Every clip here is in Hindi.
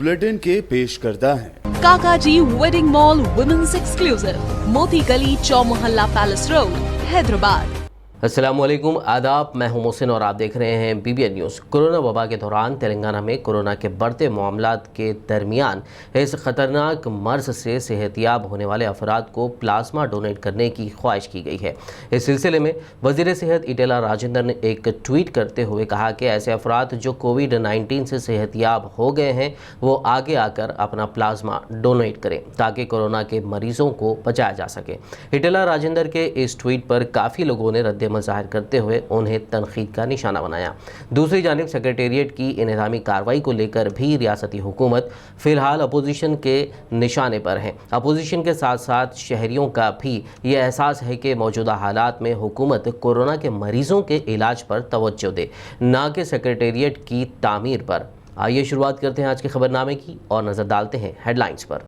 बुलेटिन के पेश करता है काकाजी वेडिंग मॉल वुमेन्स एक्सक्लूसिव, मोती गली, चौमोहल्ला पैलेस रोड, हैदराबाद। अस्सलामुअलैकुम, आदाब। मैं हूं मोहसिन और आप देख रहे हैं BBN न्यूज़। कोरोना वबा के दौरान तेलंगाना में कोरोना के बढ़ते मामलात के दरमियान इस ख़तरनाक मर्ज से सेहतियाब होने वाले अफराद को प्लाज्मा डोनेट करने की ख्वाहिश की गई है। इस सिलसिले में वज़ीर सेहत इटेला राजेंद्र ने एक ट्वीट करते हुए कहा कि ऐसे अफराद जो कोविड-19 से सेहतियाब हो गए हैं वो आगे आकर अपना प्लाज्मा डोनेट करें ताकि कोरोना के मरीजों को बचाया जा सके। इटेला राजेंद्र के इस ट्वीट पर काफ़ी लोगों ने रद्द ज़ाहिर करते हुए उन्हें तनकीद का निशाना बनाया। दूसरी जानिब सेक्रेटेरिएट की इंतज़ामी कार्रवाई को लेकर भी रियासती हुकूमत फ़िलहाल अपोजिशन के निशाने पर है। अपोजिशन के साथ साथ शहरियों का भी ये एहसास है कि मौजूदा हालात में हुकूमत कोरोना के मरीज़ों के इलाज पर तवज्जो दे, ना कि सेक्रेटेरिएट की तामीर पर। आइए शुरुआत करते हैं आज के खबरनामे की और नज़र डालते हैं हेडलाइंस पर।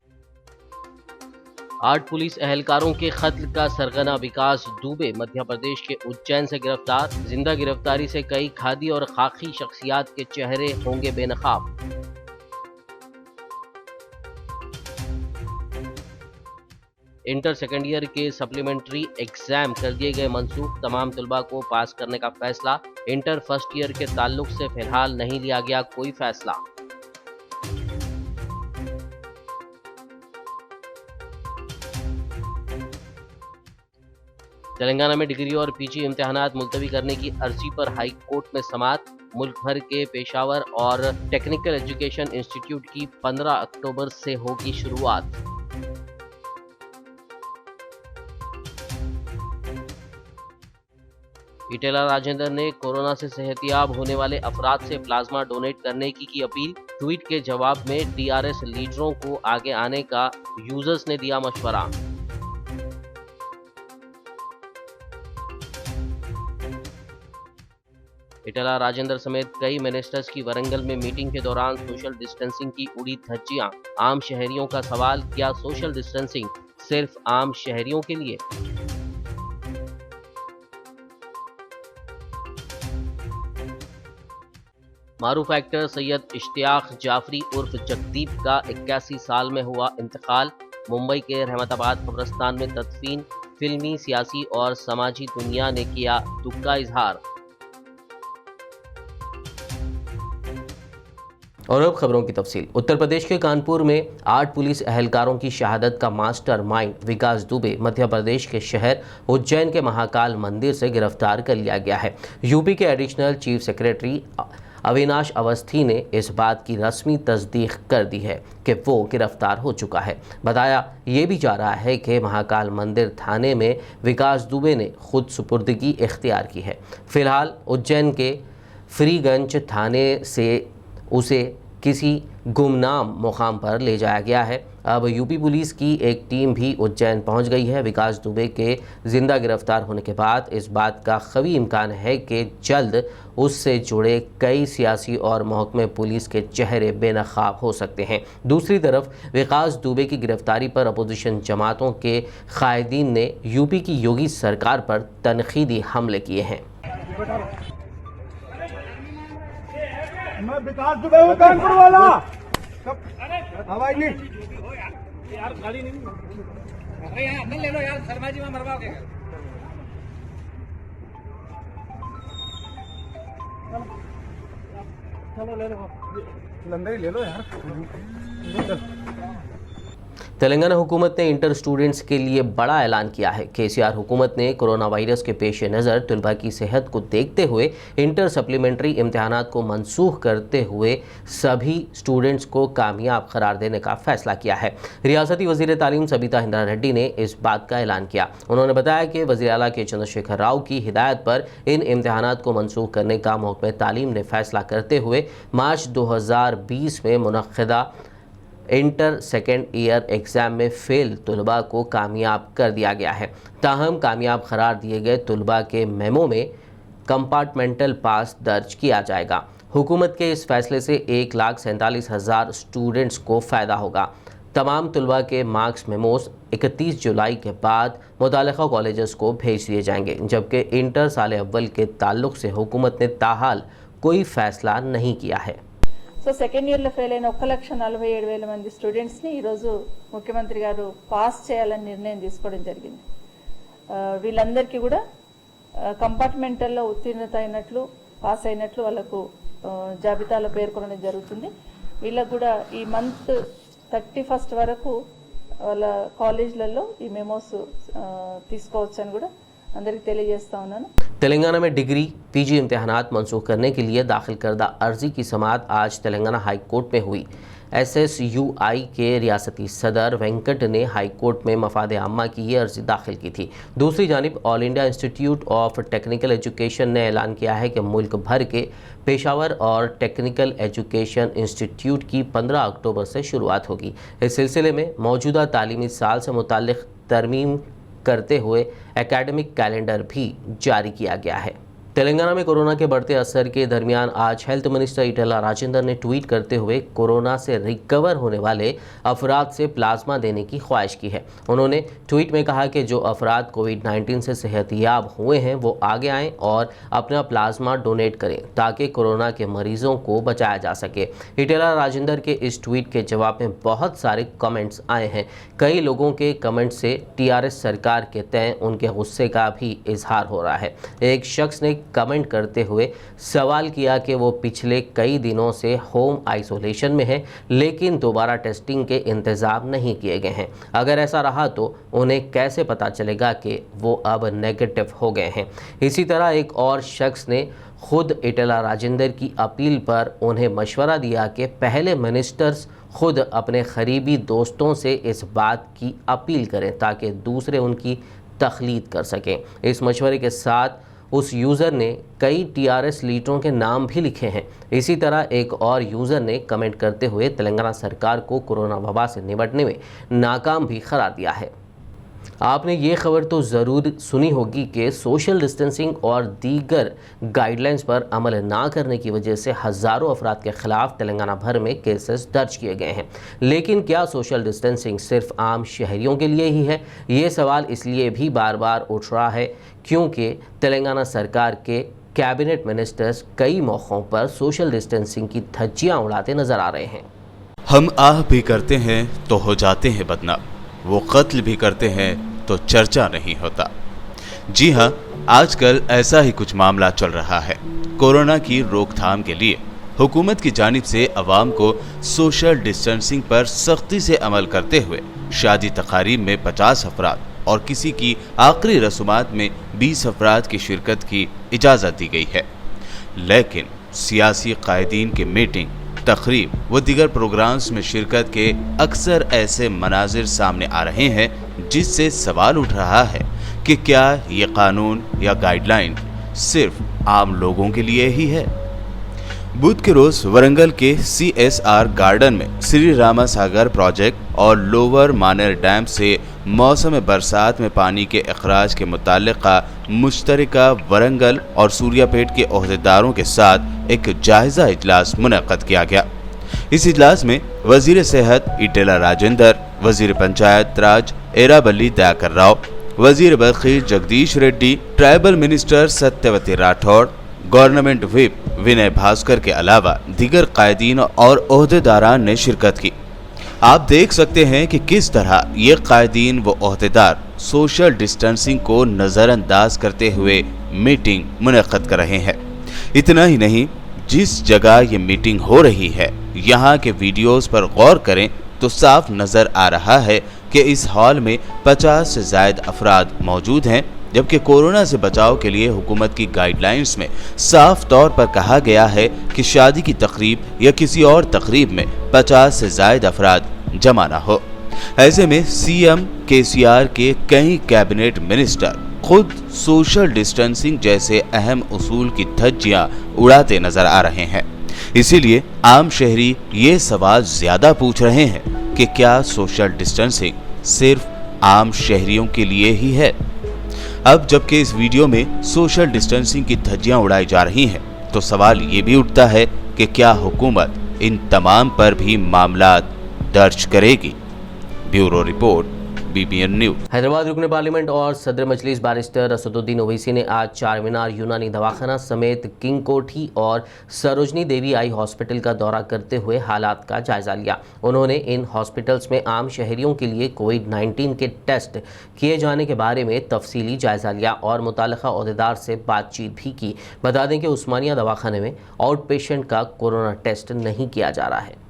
8 पुलिस एहलकारों के कत्ल का सरगना विकास दुबे मध्य प्रदेश के उज्जैन से गिरफ्तार। जिंदा गिरफ्तारी से कई खादी और खाकी शख्सियात के चेहरे होंगे बेनकाब। इंटर सेकेंड ईयर के सप्लीमेंट्री एग्जाम कर दिए गए मंसूख, तमाम तलबा को पास करने का फैसला। इंटर फर्स्ट ईयर के ताल्लुक से फिलहाल नहीं लिया गया कोई फैसला। तेलंगाना में डिग्री और PG इम्तिहानात मुलतवी करने की अर्जी पर हाई कोर्ट में समाअत। मुल्क भर के पेशावर और टेक्निकल एजुकेशन इंस्टीट्यूट की 15 अक्टूबर से होगी शुरुआत। इटेला राजेंद्र ने कोरोना से सेहतियाब होने वाले अफराद से प्लाज्मा डोनेट करने की अपील। ट्वीट के जवाब में DRS लीडरों को आगे आने का यूजर्स ने दिया मशवरा। इटेला राजेंद्र समेत कई मिनिस्टर्स की वरंगल में मीटिंग के दौरान सोशल डिस्टेंसिंग की उड़ी धज्जियां। आम शहरियों का सवाल, क्या सोशल डिस्टेंसिंग सिर्फ आम शहरियों के लिए? मारूफ एक्टर सैयद इश्तियाक जाफरी उर्फ जगदीप का 81 साल में हुआ इंतकाल। मुंबई के रहमताबाद कब्रिस्तान में तदफीन। फिल्मी, सियासी और समाजी दुनिया ने किया दुख का इजहार। और अब खबरों की तफसील। उत्तर प्रदेश के कानपुर में 8 पुलिस एहलकारों की शहादत का मास्टर माइंड विकास दुबे मध्य प्रदेश के शहर उज्जैन के महाकाल मंदिर से गिरफ्तार कर लिया गया है। यूपी के additional chief secretary Avinash Awasthi ने इस बात की रस्मी तस्दीक कर दी है कि वो गिरफ्तार हो चुका है। बताया ये भी जा रहा है कि महाकाल मंदिर थाने में विकास दुबे ने खुद सुपुर्दगी इख्तियार की है। फिलहाल उज्जैन के फ्रीगंज थाने से उसे किसी गुमनाम मुकाम पर ले जाया गया है। अब यूपी पुलिस की एक टीम भी उज्जैन पहुंच गई है। विकास दुबे के जिंदा गिरफ्तार होने के बाद इस बात का क़वी इम्कान है कि जल्द उससे जुड़े कई सियासी और महकमे पुलिस के चेहरे बेनकाब हो सकते हैं। दूसरी तरफ विकास दुबे की गिरफ्तारी पर अपोजिशन जमातों के कायदीन ने यूपी की योगी सरकार पर तनकीदी हमले किए हैं। मैं विकास दुबे हूँ, कानपुर वाला। हवाई नहीं यार, गाड़ी नहीं। अरे यार ले लो यार, शर्मा जी में मरवाओगे। चलो ले लो, लंदन ले लो यार। तेलंगाना हुकूमत ने इंटर स्टूडेंट्स के लिए बड़ा ऐलान किया है। KCR हुकूमत ने कोरोना वायरस के पेश नज़र तलबा की सेहत को देखते हुए इंटर सप्लीमेंट्री इम्तिहानात को मनसूख करते हुए सभी स्टूडेंट्स को कामयाब करार देने का फैसला किया है। रियासती वज़ीर तालीम सबिता इंदिरा रेड्डी ने इस बात का ऐलान किया। उन्होंने बताया कि वज़ीर आला के चंद्रशेखर राव की हिदायत पर इन इम्तिहानात को मनसूख करने का महकमे तालीम ने फैसला करते हुए मार्च 2020 में मुनक़्क़दा इंटर सेकेंड ईयर एग्ज़ाम में फ़ेल तलबा को कामयाब कर दिया गया है। ताहम कामयाब करार दिए गए तलबा के मेमो में कंपार्टमेंटल पास दर्ज किया जाएगा। हुकूमत के इस फैसले से 1,47,000 स्टूडेंट्स को फ़ायदा होगा। तमाम तलबा के मार्क्स मेमोज 31 जुलाई के बाद मुताल्लिक़ा कॉलेजेस को भेज दिए जाएंगे, जबकि इंटर साल अव्वल के ताल्लुक़ से हुकूमत ने ताहाल कोई फ़ैसला नहीं किया है। సో సెకండ్ ఇయర్లో ఫెయిల్ అయిన 1,47,000 మంది స్టూడెంట్స్ని ఈరోజు ముఖ్యమంత్రి గారు పాస్ చేయాలని నిర్ణయం తీసుకోవడం జరిగింది. వీళ్ళందరికీ కూడా కంపార్ట్మెంటల్లో ఉత్తీర్ణత అయినట్లు పాస్ అయినట్లు వాళ్ళకు జాబితాలో పేర్కొనడం జరుగుతుంది. వీళ్ళకు కూడా ఈ మంత్ 31 వరకు వాళ్ళ కాలేజ్లలో ఈ మెమోస్ తీసుకోవచ్చు అని కూడా అందరికీ తెలియజేస్తా ఉన్నాను. तेलंगाना में डिग्री पीजी इम्तिहानात मनसूख करने के लिए दाखिल करदा अर्जी की समाअत आज तेलंगाना हाई कोर्ट में हुई। SSUI के रियासती सदर वेंकट ने हाई कोर्ट में मफाद आम्मा की ये अर्जी दाखिल की थी। दूसरी जानिब all India institute of technical education ने ऐलान किया है कि मुल्क भर के पेशावर और टेक्निकल एजुकेशन इंस्टीट्यूट की 15 अक्टूबर से शुरुआत होगी। इस सिलसिले में मौजूदा तालीमी साल से मुताल्लिक़ तरमीम करते हुए एकेडमिक कैलेंडर भी जारी किया गया है। तेलंगाना में कोरोना के बढ़ते असर के दरमियान आज हेल्थ मिनिस्टर ईटेला राजेंद्र ने ट्वीट करते हुए कोरोना से रिकवर होने वाले अफराद से प्लाज्मा देने की ख्वाहिश की है। उन्होंने ट्वीट में कहा कि जो अफराद कोविड-19 से सेहतयाब हुए हैं वो आगे आएँ और अपना प्लाज्मा डोनेट करें ताकि कोरोना के मरीजों को बचाया जा सके। ईटेला राजेंद्र के इस ट्वीट के जवाब में बहुत सारे कमेंट्स आए हैं। कई लोगों के कमेंट से TRS सरकार के तय उनके गुस्से का भी इजहार हो रहा है। एक शख्स ने कमेंट करते हुए सवाल किया कि वो पिछले कई दिनों से होम आइसोलेशन में है लेकिन दोबारा टेस्टिंग के इंतज़ाम नहीं किए गए हैं। अगर ऐसा रहा तो उन्हें कैसे पता चलेगा कि वो अब नेगेटिव हो गए हैं। इसी तरह एक और शख्स ने खुद ईटेला राजेंद्र की अपील पर उन्हें मशवरा दिया कि पहले मिनिस्टर्स खुद अपने करीबी दोस्तों से इस बात की अपील करें ताकि दूसरे उनकी तखलीद कर सकें। इस मशवरे के साथ उस यूज़र ने कई TRS लीडरों के नाम भी लिखे हैं। इसी तरह एक और यूज़र ने कमेंट करते हुए तेलंगाना सरकार को कोरोना वबा से निपटने में नाकाम भी करार दिया है। आपने ये खबर तो ज़रूर सुनी होगी कि सोशल डिस्टेंसिंग और दीगर गाइडलाइंस पर अमल ना करने की वजह से हज़ारों अफराद के ख़िलाफ़ तेलंगाना भर में केसेस दर्ज किए गए हैं। लेकिन क्या सोशल डिस्टेंसिंग सिर्फ आम शहरियों के लिए ही है? ये सवाल इसलिए भी बार बार उठ रहा है क्योंकि तेलंगाना सरकार के कैबिनेट मिनिस्टर्स कई मौक़ों पर सोशल डिस्टेंसिंग की धज्जियाँ उड़ाते नज़र आ रहे हैं। हम आह भी करते हैं तो हो जाते हैं बदनाम, वो कत्ल भी करते हैं तो चर्चा नहीं होता। जी हाँ, आजकल ऐसा ही कुछ मामला चल रहा है। कोरोना की रोकथाम के लिए हुकूमत की जानिब से अवाम को सोशल डिस्टेंसिंग पर सख्ती से अमल करते हुए शादी तकारीब में 50 अफराद और किसी की आखिरी रसूमात में 20 अफराद की शिरकत की इजाज़त दी गई है। लेकिन सियासी कायदीन की मीटिंग, तकरीब व दीगर प्रोग्राम्स में शिरकत के अक्सर ऐसे मनाजिर सामने आ रहे हैं जिससे सवाल उठ रहा है कि क्या ये कानून या गाइडलाइन सिर्फ आम लोगों के लिए ही है। बुध के रोज वरंगल के CSR गार्डन में श्री रामा सागर प्रोजेक्ट और लोअर मानेर डैम से मौसम बरसात में पानी के अखराज के मुताल्लिक़ा मुश्तरका वरंगल और सूर्यापेट के ओहदेदारों के साथ एक जायज़ा इजलास मुनक़्क़द किया गया। इस इजलास में वज़ीर सेहत ईटेला राजेंद्र, वज़ीर पंचायत राज एराबल्ली दयाकर राव, वज़ीर बखीर Jagadish Reddy, tribal minister Satyavathi Rathod, government whip Vinay Bhaskar के अलावा दीगर कायदीन और ओहदेदारान ने शिरकत की। आप देख सकते हैं कि किस तरह ये कायदीन व ओहदेदार सोशल डिस्टेंसिंग को नज़रअंदाज करते हुए मीटिंग मुनक़्क़द कर रहे हैं। इतना ही नहीं, जिस जगह ये मीटिंग हो रही है यहाँ के वीडियोस पर गौर करें तो साफ नज़र आ रहा है कि इस हॉल में 50 से ज़ायद अफराद मौजूद हैं, जबकि कोरोना से बचाव के लिए हुकूमत की गाइडलाइंस में साफ तौर पर कहा गया है कि शादी की तकरीब या किसी और तकरीब में 50 से ज़ायद अफराद जमा ना हो। ऐसे में CM KCR के कई कैबिनेट मिनिस्टर खुद सोशल डिस्टेंसिंग जैसे अहम उसूल की धज्जियां उड़ाते नजर आ रहे हैं। इसीलिए आम शहरी ये सवाल ज्यादा पूछ रहे हैं कि क्या सोशल डिस्टेंसिंग सिर्फ आम शहरियों के लिए ही है। अब जबकि इस वीडियो में सोशल डिस्टेंसिंग की धज्जियां उड़ाई जा रही हैं, तो सवाल ये भी उठता है कि क्या हुकूमत इन तमाम पर भी मामला दर्ज करेगी। Bureau report, BBN news. Hyderabad रुकन पार्लियामेंट और सदर मजलिस बैरिस्टर असदुद्दीन ओवैसी ने आज चारमीनार यूनानी दवाखाना समेत किंग कोठी और सरोजनी देवी आई हॉस्पिटल का दौरा करते हुए हालात का जायजा लिया। उन्होंने इन हॉस्पिटल्स में आम शहरियों के लिए कोविड-19 के टेस्ट किए जाने के बारे में तफसीली जायजा लिया और मुताल्लिका ओहदेदार से बातचीत भी की। बता दें कि उस्मानिया दवाखाने में आउट पेशेंट का कोरोना टेस्ट नहीं किया जा रहा है।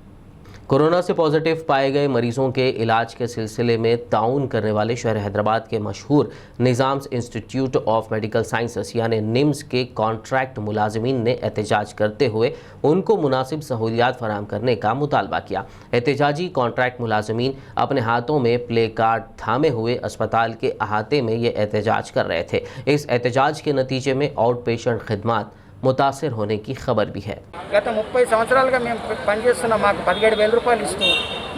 कोरोना से पॉजिटिव पाए गए मरीजों के इलाज के सिलसिले में ताउन करने वाले शहर हैदराबाद के मशहूर Nizam's institute of medical sciences यानी निम्स के कॉन्ट्रैक्ट मुलाजिमीन ने एहतजाज करते हुए उनको मुनासिब सहूलियात फराहम करने का मुतालबा किया। एहतजाजी कॉन्ट्रैक्ट मुलाजिमीन अपने हाथों में प्ले कार्ड थामे हुए अस्पताल के अहाते में ये एहतजाज कर रहे थे। इस एहतजाज के नतीजे में आउट पेशेंट खिदमात मुतासिर होने की खबर भी है। గత 30 సంవత్సరాలుగా మేము పనిచేస్తున్నాం। మాకు 17,000 రూపాయలు ఇస్తూ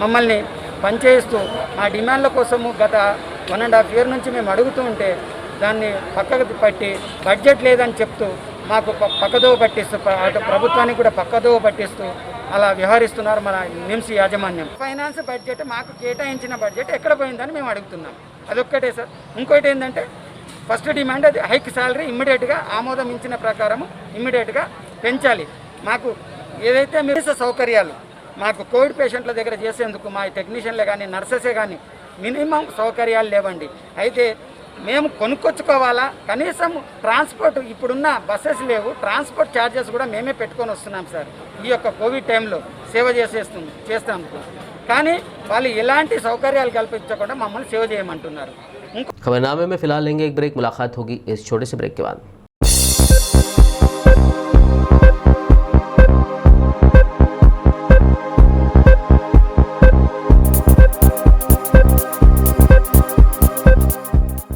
మమ్మల్ని పనిచేయిస్తూ మా డిమాండ్ల కోసము గత 1.5 ఇయర్ నుంచి మేము అడుగుతూ ఉంటే దాన్ని పక్కకు పట్టి బడ్జెట్ లేదని చెప్తూ మాకు పక్కదోవ పట్టిస్తూ అటు ప్రభుత్వానికి కూడా పక్కదోవ పట్టిస్తూ అలా వ్యవహరిస్తున్నారు మన నిమ్స్ యాజమాన్యం। ఫైనాన్స్ బడ్జెట్ మాకు కేటాయించిన బడ్జెట్ ఎక్కడ పోయిందని మేము అడుగుతున్నాం। అదొక్కటే సార్। ఇంకోటి ఏంటంటే ఫస్ట్ డిమాండ్ అది హైక్ శాలరీ ఇమ్మీడియట్గా ఆమోదం ప్రకారము ఇమ్మీడియట్గా పెంచాలి। మాకు ఏదైతే మీరు సౌకర్యాలు మాకు కోవిడ్ పేషెంట్ల దగ్గర చేసేందుకు మా టెక్నీషియన్లే కానీ నర్సెసే కానీ మినిమం సౌకర్యాలు లేవండి। అయితే మేము కొనుక్కొచ్చుకోవాలా, కనీసం ట్రాన్స్పోర్ట్ ఇప్పుడున్న బస్సెస్ లేవు, ట్రాన్స్పోర్ట్ ఛార్జెస్ కూడా మేమే పెట్టుకొని వస్తున్నాం సార్। ఈ యొక్క కోవిడ్ టైంలో సేవ చేస్తాం కానీ వాళ్ళు ఎలాంటి సౌకర్యాలు కల్పించకుండా మమ్మల్ని సేవ చేయమంటున్నారు। खबरनामे में फिलहाल लेंगे एक ब्रेक, मुलाकात होगी इस छोटे से ब्रेक के बाद।